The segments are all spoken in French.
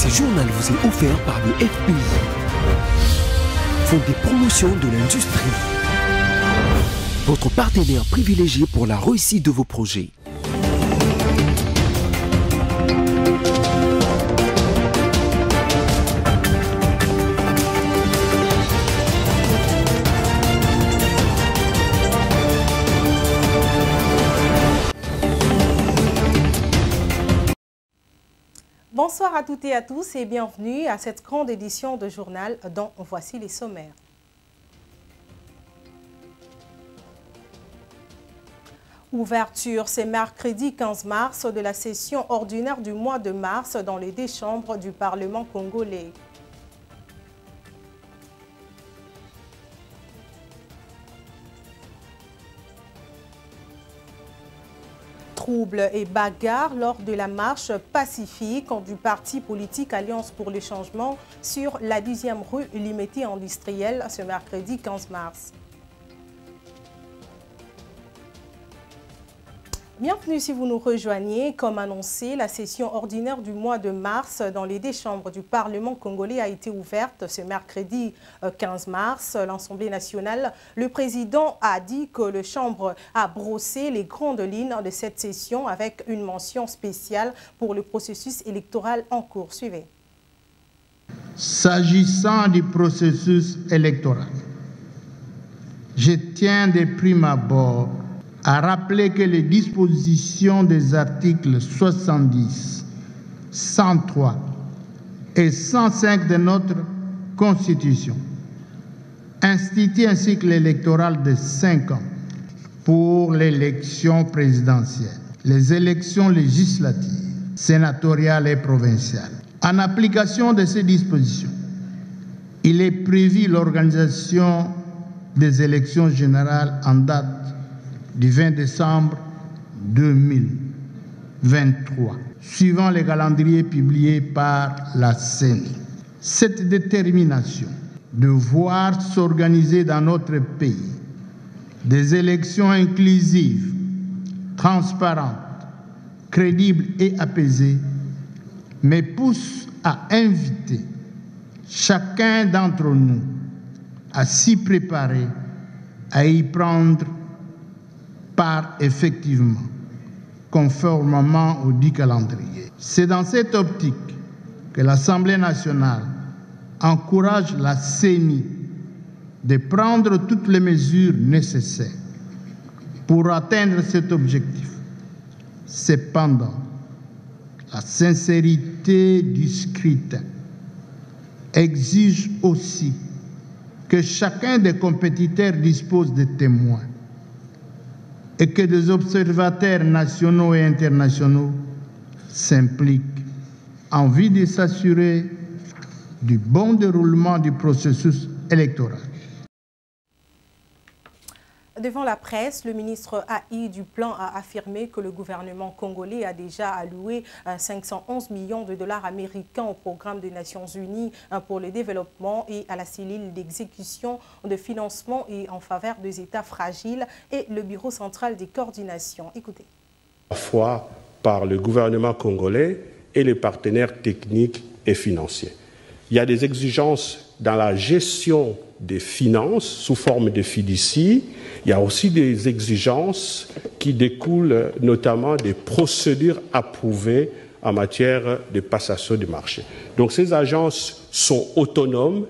Ce journal vous est offert par le FPI, Fonds des promotions de l'industrie, votre partenaire privilégié pour la réussite de vos projets. Bonsoir à toutes et à tous et bienvenue à cette grande édition de journal dont voici les sommaires. Ouverture ce mercredi 15 mars de la session ordinaire du mois de mars dans les deux chambres du Parlement congolais. Troubles et bagarres lors de la marche pacifique du parti politique Alliance pour le changement sur la 10e rue Limité industrielle ce mercredi 15 mars. Bienvenue si vous nous rejoignez. Comme annoncé, la session ordinaire du mois de mars dans les deux chambres du Parlement congolais a été ouverte ce mercredi 15 mars. L'Assemblée nationale, le président a dit que le chambre a brossé les grandes lignes de cette session avec une mention spéciale pour le processus électoral en cours. Suivez. S'agissant du processus électoral, je tiens de prime abord à rappeler que les dispositions des articles 70, 103 et 105 de notre Constitution instituent un cycle électoral de 5 ans pour l'élection présidentielle, les élections législatives, sénatoriales et provinciales. En application de ces dispositions, il est prévu l'organisation des élections générales en date du 20 décembre 2023, suivant les calendriers publiés par la CENI. Cette détermination de voir s'organiser dans notre pays des élections inclusives, transparentes, crédibles et apaisées me pousse à inviter chacun d'entre nous à s'y préparer, à y prendre part effectivement, conformément au dit calendrier. C'est dans cette optique que l'Assemblée nationale encourage la CENI de prendre toutes les mesures nécessaires pour atteindre cet objectif. Cependant, la sincérité du scrutin exige aussi que chacun des compétiteurs dispose de témoins et que des observateurs nationaux et internationaux s'impliquent en vue de s'assurer du bon déroulement du processus électoral. Devant la presse, le ministre AI du Plan a affirmé que le gouvernement congolais a déjà alloué 511 millions de dollars américains au programme des Nations Unies pour le développement et à la cellule d'exécution de financement et en faveur des États fragiles et le Bureau central des coordinations. Écoutez. À la fois par le gouvernement congolais et les partenaires techniques et financiers. Il y a des exigences dans la gestion des finances sous forme de fiducie. Il y a aussi des exigences qui découlent notamment des procédures approuvées en matière de passation du marché. Donc ces agences sont autonomes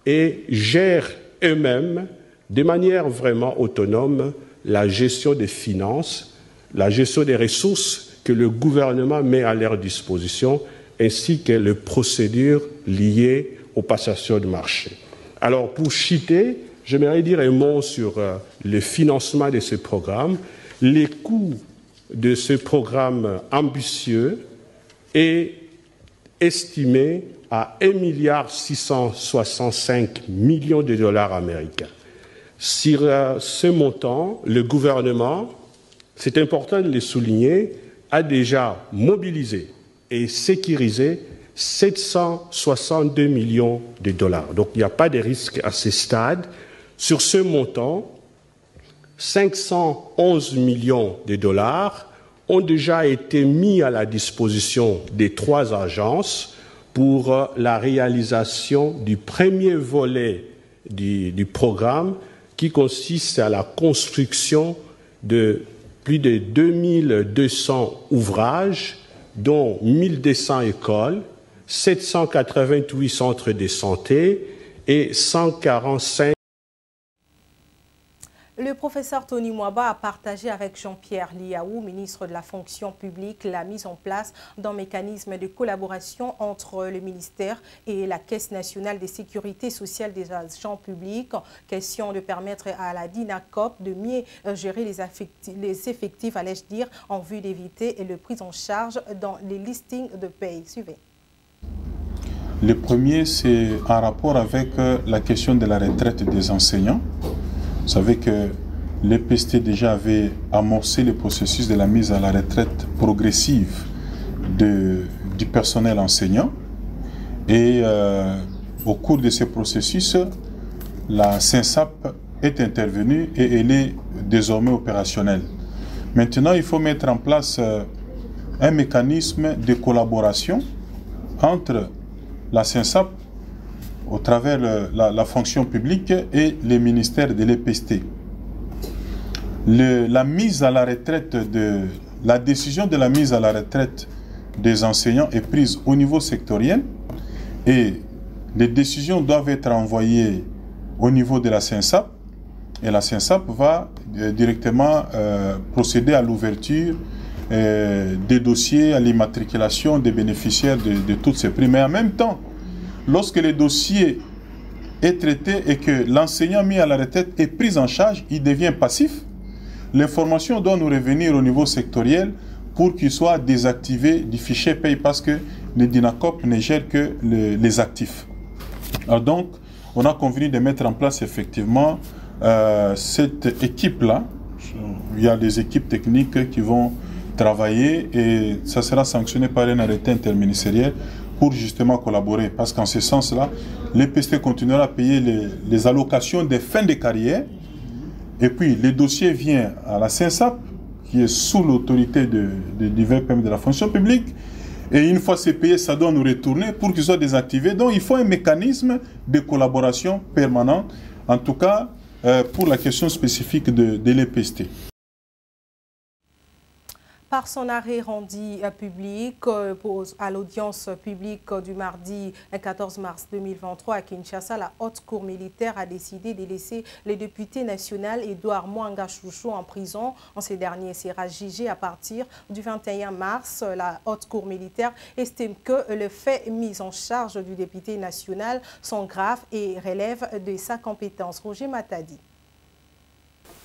et gèrent eux-mêmes de manière vraiment autonome la gestion des finances, la gestion des ressources que le gouvernement met à leur disposition, ainsi que les procédures liées aux passations de marché. Alors pour citer, j'aimerais dire un mot sur le financement de ce programme. Les coûts de ce programme ambitieux est estimé à 1,665 milliard de dollars américains. Sur ce montant, le gouvernement, c'est important de le souligner, a déjà mobilisé et sécurisé 762 millions de dollars. Donc il n'y a pas de risque à ce stade. Sur ce montant, 511 millions de dollars ont déjà été mis à la disposition des 3 agences pour la réalisation du premier volet du programme qui consiste à la construction de plus de 2200 ouvrages, dont 1200 écoles, 788 centres de santé et 145. Le professeur Tony Mwaba a partagé avec Jean-Pierre Liaou, ministre de la fonction publique, la mise en place d'un mécanisme de collaboration entre le ministère et la Caisse nationale de sécurité sociale des agents publics. Question de permettre à la DINACOP de mieux gérer les effectifs, allais-je dire, en vue d'éviter la prise en charge dans les listings de paye. Suivez. Le premier, c'est en rapport avec la question de la retraite des enseignants. Vous savez que l'EPST déjà avait amorcé le processus de la mise à la retraite progressive du personnel enseignant. Et au cours de ce processus, la CINSAP est intervenue et elle est désormais opérationnelle. Maintenant, il faut mettre en place un mécanisme de collaboration entre la CINSAP au travers la fonction publique et les ministères de l'EPST. La décision de la mise à la retraite des enseignants est prise au niveau sectoriel et les décisions doivent être envoyées au niveau de la CINSAP et la CINSAP va directement procéder à l'ouverture des dossiers, à l'immatriculation des bénéficiaires de toutes ces primes. Mais en même temps, lorsque le dossier est traité et que l'enseignant mis à la retraite est pris en charge, il devient passif. L'information doit nous revenir au niveau sectoriel pour qu'il soit désactivé du fichier paye parce que le DINACOP ne gère que les actifs. Alors donc, on a convenu de mettre en place effectivement cette équipe-là. Il y a des équipes techniques qui vont travailler et ça sera sanctionné par un arrêté interministériel pour justement collaborer. Parce qu'en ce sens-là, l'EPST continuera à payer les allocations des fins de carrière. Et puis, le dossier vient à la CINSAP, qui est sous l'autorité de divers PM de la fonction publique. Et une fois c'est payé, ça doit nous retourner pour qu'il soit désactivé. Donc, il faut un mécanisme de collaboration permanent, en tout cas pour la question spécifique de l'EPST. Par son arrêt rendu public à l'audience publique du mardi 14 mars 2023 à Kinshasa, la haute cour militaire a décidé de laisser le député national Edouard Mwanga Chouchou en prison. Ce dernier sera jugé à partir du 21 mars. La haute cour militaire estime que les faits mis en charge du député national sont graves et relèvent de sa compétence. Roger Matadi.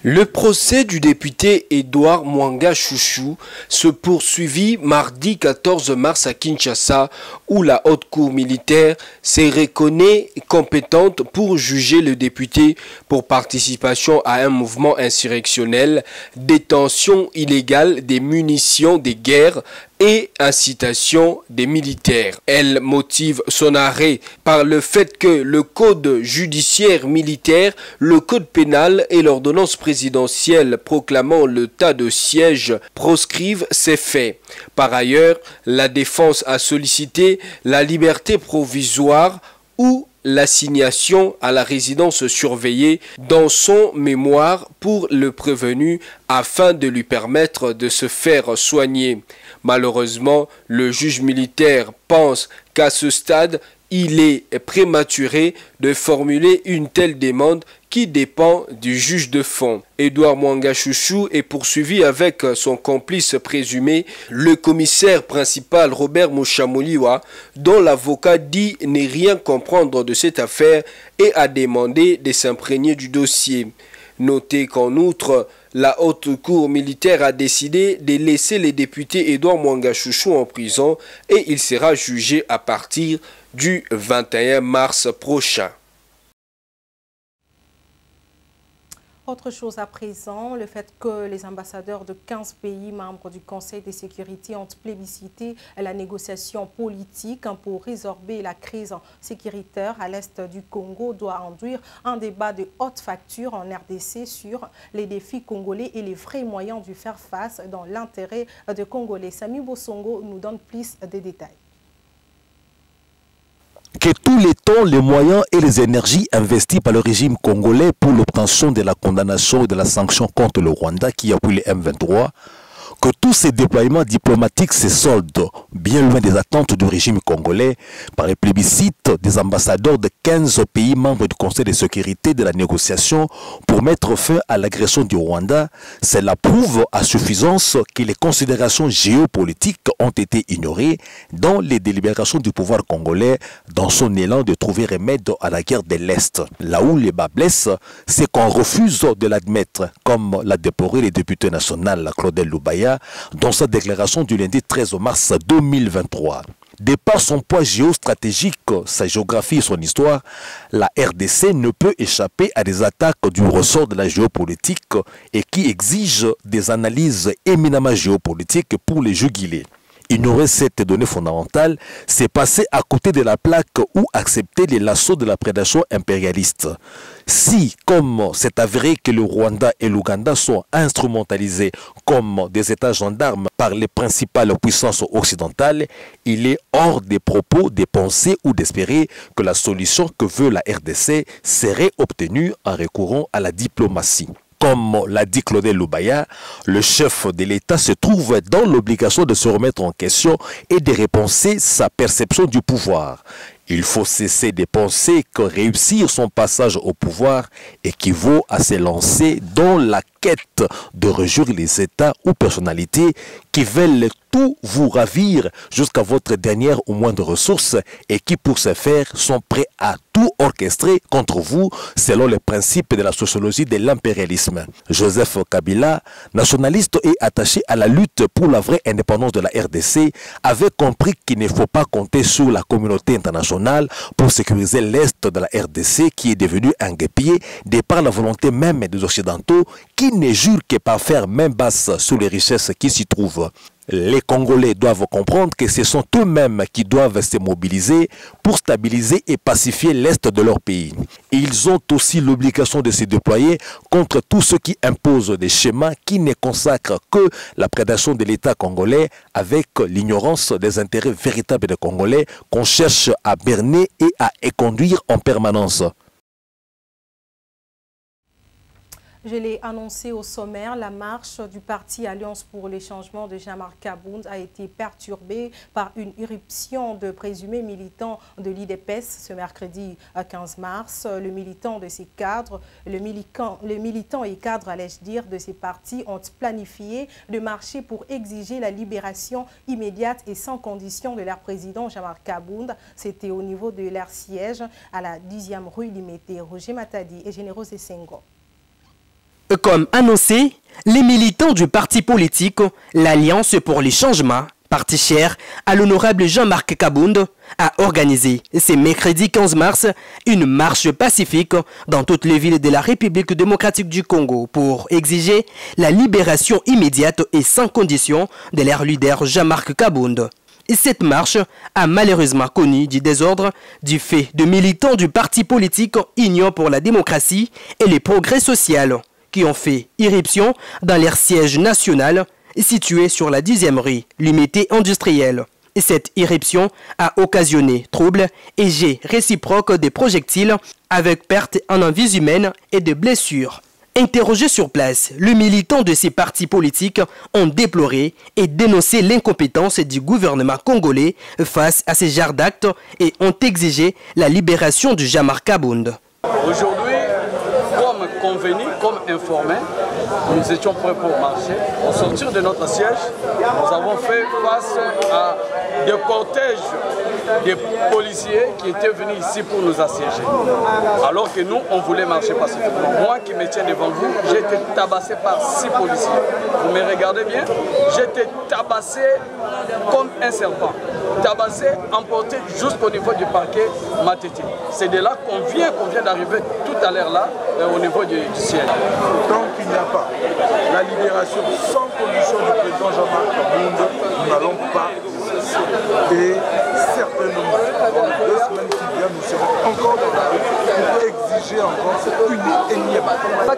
Le procès du député Edouard Mwanga Chouchou se poursuivit mardi 14 mars à Kinshasa, où la haute cour militaire s'est reconnue compétente pour juger le député pour participation à un mouvement insurrectionnel, détention illégale des munitions de guerre et incitation des militaires. Elle motive son arrêt par le fait que le code judiciaire militaire, le code pénal et l'ordonnance présidentielle proclamant l'état de siège proscrivent ces faits. Par ailleurs, la défense a sollicité la liberté provisoire ou l'assignation à la résidence surveillée dans son mémoire pour le prévenu afin de lui permettre de se faire soigner. Malheureusement, le juge militaire pense qu'à ce stade, il est prématuré de formuler une telle demande qui dépend du juge de fond. Edouard Mwanga Chouchou est poursuivi avec son complice présumé, le commissaire principal Robert Mouchamoliwa, dont l'avocat dit ne rien comprendre de cette affaire et a demandé de s'imprégner du dossier. Notez qu'en outre, la haute cour militaire a décidé de laisser le député Edouard Mwanga Chouchou en prison et il sera jugé à partir du 21 mars prochain. Autre chose à présent, le fait que les ambassadeurs de 15 pays membres du Conseil de sécurité ont plébiscité la négociation politique pour résorber la crise sécuritaire à l'est du Congo doit induire un débat de haute facture en RDC sur les défis congolais et les vrais moyens de faire face dans l'intérêt des Congolais. Samy Bossongo nous donne plus de détails. que tous les temps, les moyens et les énergies investis par le régime congolais pour l'obtention de la condamnation et de la sanction contre le Rwanda qui appuie les M23, que tous ces déploiements diplomatiques se soldent bien loin des attentes du régime congolais par les plébiscites des ambassadeurs de 15 pays membres du Conseil de sécurité de la négociation pour mettre fin à l'agression du Rwanda, cela prouve à suffisance que les considérations géopolitiques ont été ignorées dans les délibérations du pouvoir congolais dans son élan de trouver remède à la guerre de l'Est. Là où les bas blessent, c'est qu'on refuse de l'admettre, comme l'a déploré le député national Claudel Lubaya dans sa déclaration du lundi 13 mars 2023. De par son poids géostratégique, sa géographie et son histoire, la RDC ne peut échapper à des attaques du ressort de la géopolitique et qui exigent des analyses éminemment géopolitiques pour les juguler. Ignorer cette donnée fondamentale, c'est passer à côté de la plaque ou accepter les lassauts de la prédation impérialiste. Si, comme c'est avéré que le Rwanda et l'Ouganda sont instrumentalisés comme des États gendarmes par les principales puissances occidentales, il est hors des propos, des pensées ou d'espérer que la solution que veut la RDC serait obtenue en recourant à la diplomatie. Comme l'a dit Claudel Lubaya, le chef de l'État se trouve dans l'obligation de se remettre en question et de repenser sa perception du pouvoir. Il faut cesser de penser que réussir son passage au pouvoir équivaut à se lancer dans la quête de réjouir les États ou personnalités qui veulent tout vous ravir jusqu'à votre dernière ou moindre ressource et qui, pour ce faire, sont prêts à tout orchestrer contre vous selon les principes de la sociologie de l'impérialisme. Joseph Kabila, nationaliste et attaché à la lutte pour la vraie indépendance de la RDC, avait compris qu'il ne faut pas compter sur la communauté internationale pour sécuriser l'Est de la RDC qui est devenu un guépier de par la volonté même des Occidentaux qui ne jurent que par faire main basse sur les richesses qui s'y trouvent. Les Congolais doivent comprendre que ce sont eux-mêmes qui doivent se mobiliser pour stabiliser et pacifier l'Est de leur pays. Ils ont aussi l'obligation de se déployer contre tous ceux qui imposent des schémas qui ne consacrent que la prédation de l'État congolais avec l'ignorance des intérêts véritables des Congolais qu'on cherche à berner et à éconduire en permanence. Je l'ai annoncé au sommaire, la marche du parti Alliance pour les changements de Jean-Marc Kabound a été perturbée par une irruption de présumés militants de l'IDPS ce mercredi 15 mars. Le militant de ces cadres, les militants et cadres, allais-je dire, de ces partis ont planifié de marcher pour exiger la libération immédiate et sans condition de leur président Jean-Marc Kabound. C'était au niveau de leur siège à la 10e rue Limité. Roger Matadi et Générose Sengo. Comme annoncé, les militants du parti politique, l'Alliance pour les changements, parti cher à l'honorable Jean-Marc Kabound, a organisé ce mercredi 15 mars une marche pacifique dans toutes les villes de la République démocratique du Congo pour exiger la libération immédiate et sans condition de leur leader Jean-Marc Kabound. Et cette marche a malheureusement connu du désordre du fait de militants du parti politique Union pour la démocratie et le progrès social, qui ont fait irruption dans leur siège national situé sur la 10e rue, l'unité industrielle. Et cette irruption a occasionné troubles et jets réciproques des projectiles avec perte en vies humaines et de blessures. Interrogés sur place, les militants de ces partis politiques ont déploré et dénoncé l'incompétence du gouvernement congolais face à ces genres d'actes et ont exigé la libération de Jean-Marc Kabound. Aujourd'hui, comme convenu, comme informé, nous étions prêts pour marcher. Au sortir de notre siège, nous avons fait face à des cortèges de policiers qui étaient venus ici pour nous assiéger. Alors que nous, on voulait marcher pacifiquement. Moi qui me tiens devant vous, j'ai été tabassé par 6 policiers. Vous me regardez bien, j'ai été tabassé comme un serpent. Tabassé, emporté jusqu'au niveau du parquet Matete. C'est de là qu'on vient d'arriver tout à l'heure là, au niveau du siège. Tant qu'il n'y a pas la libération sans condition du président Jean-Marc Kabound, nous n'allons pas cesser. Et certainement, dans les 2 semaines qui viennent, nous serons encore dans la rue pour exiger encore une énième.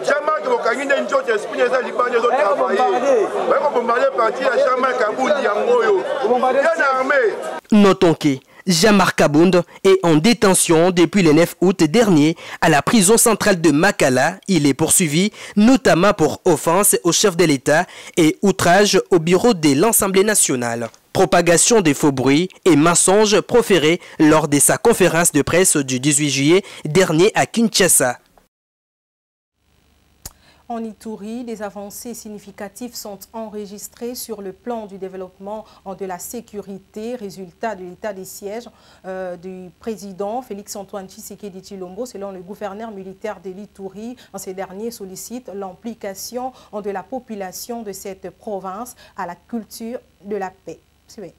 Jean-Marc Bokangi n'a une chose d'esprit, il y a des Libanais qui ont travaillé. Il y a bombarder parti à Jean-Marc Kabound, il y a une armée. Notons que Jean-Marc Kabound est en détention depuis le 9 août dernier à la prison centrale de Makala. Il est poursuivi notamment pour offense au chef de l'État et outrage au bureau de l'Assemblée nationale. Propagation des faux bruits et mensonges proférés lors de sa conférence de presse du 18 juillet dernier à Kinshasa. En Ituri, des avancées significatives sont enregistrées sur le plan du développement de la sécurité, résultat de l'état des sièges du président Félix-Antoine Tshisekedi Tshilombo. Selon le gouverneur militaire de l'Ituri, ces derniers sollicitent l'implication de la population de cette province à la culture de la paix. Suivez.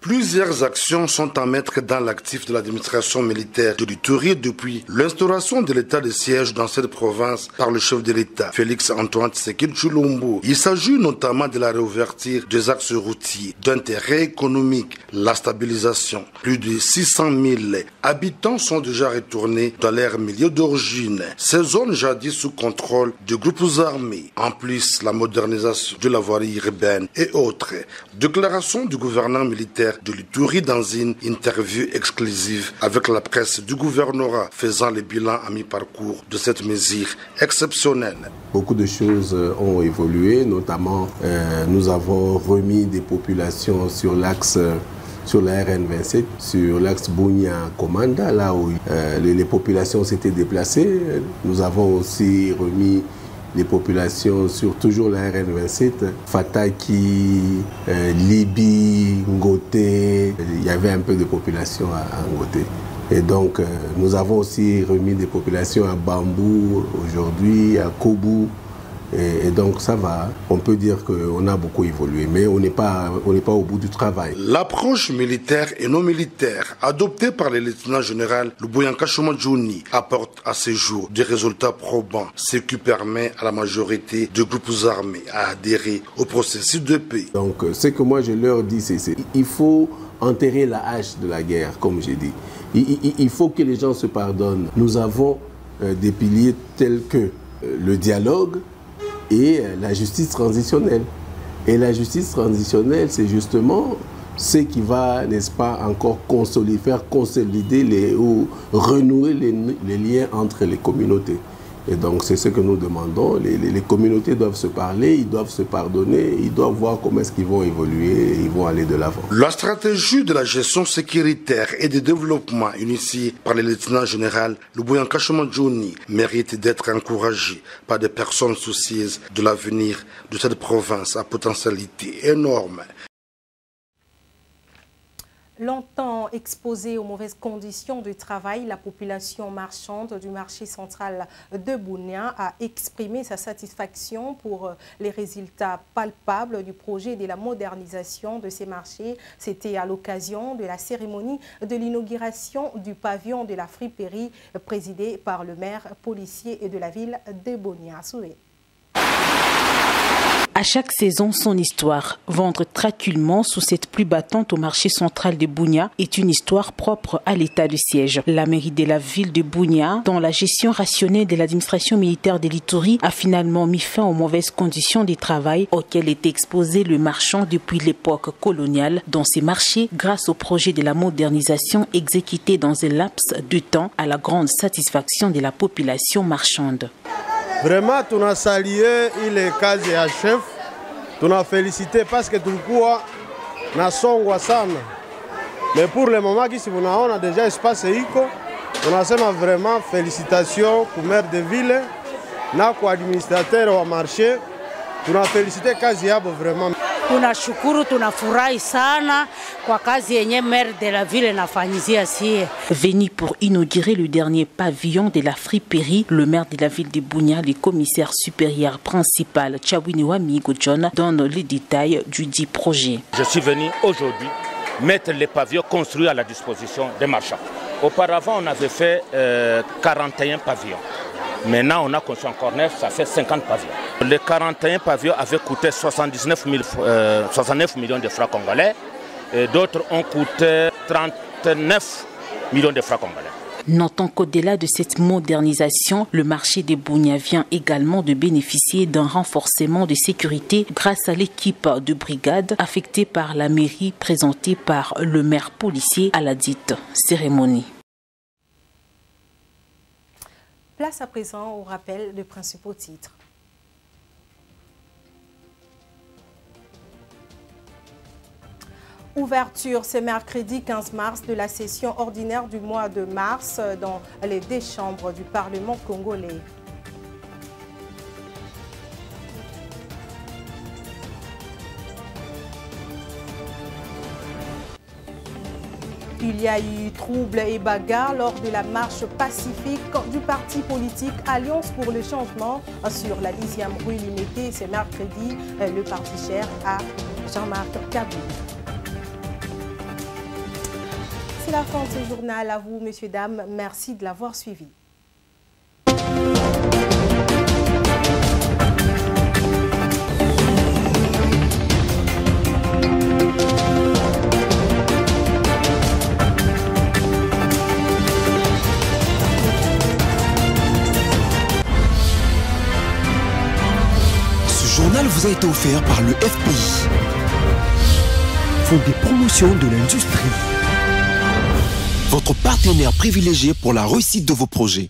Plusieurs actions sont à mettre dans l'actif de l'administration militaire de l'Ituri depuis l'instauration de l'état de siège dans cette province par le chef de l'État, Félix-Antoine Tshisekedi Tshilombo. Il s'agit notamment de la réouverture des axes routiers d'intérêt économique, la stabilisation. Plus de 600 000 habitants sont déjà retournés dans leur milieu d'origine, ces zones jadis sous contrôle de groupes armés. En plus, la modernisation de la voirie urbaine et autres. Déclaration du gouverneur militaire de l'Ituri dans une interview exclusive avec la presse du gouvernorat faisant le bilan à mi-parcours de cette mesure exceptionnelle. Beaucoup de choses ont évolué, notamment nous avons remis des populations sur l'axe sur la RN27, sur l'axe Bunia-Komanda, là où les populations s'étaient déplacées. Nous avons aussi remis les populations sur toujours la RN27, Fataki, Libi, Ngote, il y avait un peu de population à Ngote. Et donc nous avons aussi remis des populations à Bambou aujourd'hui, à Kobu. Et donc ça va, on peut dire qu'on a beaucoup évolué, mais on n'est pas au bout du travail. L'approche militaire et non militaire adoptée par le lieutenant général Luboyanka Shomadjouni apporte à ce jour des résultats probants, ce qui permet à la majorité de groupes armés à adhérer au processus de paix. Donc ce que moi je leur dis, c'est qu'il faut enterrer la hache de la guerre, comme j'ai dit. Il faut que les gens se pardonnent. Nous avons des piliers tels que le dialogue, et la justice transitionnelle. Et la justice transitionnelle, c'est justement ce qui va, n'est-ce pas, encore faire consolider ou renouer les liens entre les communautés. Et donc c'est ce que nous demandons. Les communautés doivent se parler, ils doivent se pardonner, ils doivent voir comment est-ce qu'ils vont évoluer et ils vont aller de l'avant. La stratégie de la gestion sécuritaire et de développement initiée par le lieutenant général Luboyanka Shomadjouni mérite d'être encouragée par des personnes soucieuses de l'avenir de cette province à potentialité énorme. Longtemps exposée aux mauvaises conditions de travail, la population marchande du marché central de Bunia a exprimé sa satisfaction pour les résultats palpables du projet de la modernisation de ces marchés. C'était à l'occasion de la cérémonie de l'inauguration du pavillon de la friperie présidé par le maire policier de la ville de Bunia. À chaque saison, son histoire. Vendre tranquillement sous cette pluie battante au marché central de Bunia est une histoire propre à l'état de siège. La mairie de la ville de Bunia, dans la gestion rationnelle de l'administration militaire de l'Ituri, a finalement mis fin aux mauvaises conditions de travail auxquelles était exposé le marchand depuis l'époque coloniale dans ces marchés grâce au projet de la modernisation exécuté dans un laps de temps à la grande satisfaction de la population marchande. Vraiment, tu as salué ile kazi ya chef, tu as félicité parce que tulikuwa na songwa sana. Mais pour le moment, ici, on a déjà espace iko, tunasema vraiment félicitations pour maire de ville na kwa administrateur wa marché, tuna félicité kazi yabo vraiment. Tunashukuru, tunafurahi sana kwa kazi yenye maire de la ville nafanyizia sie. Venu pour inaugurer le dernier pavillon de la friperie, le maire de la ville de Bunia, le commissaire supérieur principal Tchawiniwa Migo John, donne les détails du dit projet. Je suis venu aujourd'hui mettre les pavillons construits à la disposition des marchands. Auparavant, on avait fait 41 pavillons. Maintenant, on a construit encore 9, ça fait 50 pavillons. Les 41 pavillons avaient coûté 69 millions de francs congolais et d'autres ont coûté 39 millions de francs congolais. Notons qu'au-delà de cette modernisation, le marché de Bunia vient également de bénéficier d'un renforcement de sécurité grâce à l'équipe de brigade affectée par la mairie présentée par le maire policier à la dite cérémonie. Place à présent au rappel des principaux titres. Ouverture ce mercredi 15 mars de la session ordinaire du mois de mars dans les deux chambres du Parlement congolais. Il y a eu troubles et bagarres lors de la marche pacifique du parti politique Alliance pour le changement sur la 10e rue Limité ce mercredi, le parti cher à Jean-Marc Kabound. C'est la fin de ce journal. À vous, messieurs, dames. Merci de l'avoir suivi. Ce journal vous a été offert par le FPI, Fonds des promotions de l'industrie. Votre partenaire privilégié pour la réussite de vos projets.